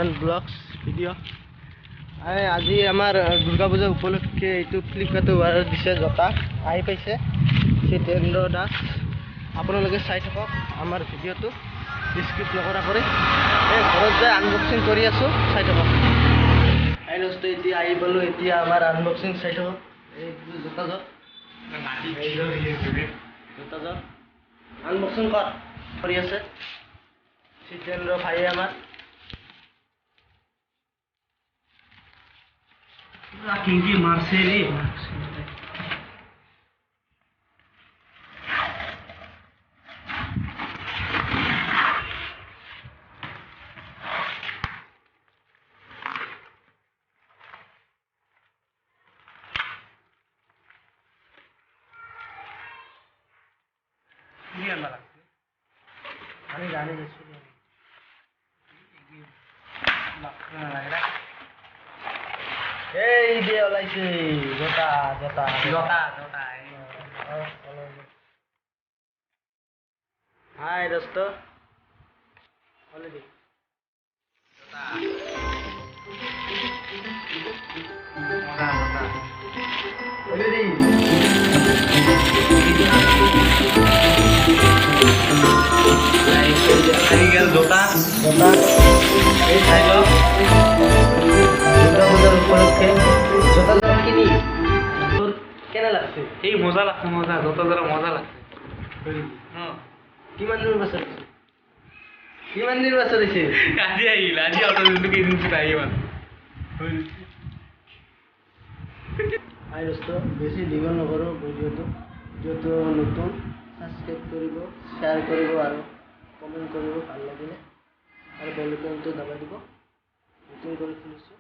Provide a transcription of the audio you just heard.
Imran blogs video'. আজি আমাৰ দুৰ্গা পূজা উপলক্ষে এইটো ফ্লিপকাৰ্টে অৰ্ডাৰ দিছে জোতা আহি পাইছে জিতেন্দ্ৰ দাস। আপোনালোকে চাই থাকক আমাৰ ভিডিঅ'টো স্কিপ নকৰা কৰি। এই ঘৰত যাই আনবক্সিং কৰি আছোঁ, চাই থাকক। দোস্ত এতিয়া আহি পালোঁ, এতিয়া আমাৰ আনবক্সিং চাই থাকক। এই জোতাযোৰ আনবক্সিং কৰি আছে জিতেন্দ্ৰ ভাইয়ে আমাৰ। কিংকি মারছে রে আমি জানি এই যে ওলাইছে জোতা জোতা জোতা জোতা হাই দোস্ত অলরেডি জোতা জোতা এই চাই লওক দুর্গা পূজার উপলক্ষে জোতা জোতা কিনি তোর কেনা লাগছে এই মজা লাগছে, মজা জোতা জোড়া মজা লাগছে। কিমান দিন বছর কিমান দিন বছর হয়েছে আজি আহিল, আজি অটো দিনটো কেইদিন পিছত আহি মানে হাই দোস্ত বেছি দীঘল নকৰোঁ ভিডিঅ'টো। ভিডিঅ'টো নতুন ছাবস্ক্ৰাইব কৰিব, শ্বেয়াৰ কৰিব আৰু কমেণ্ট কৰিব ভাল লাগিলে, আৰু বেল আইকনটো দবাই দিব। নতুন কৰি খুলিছোঁ।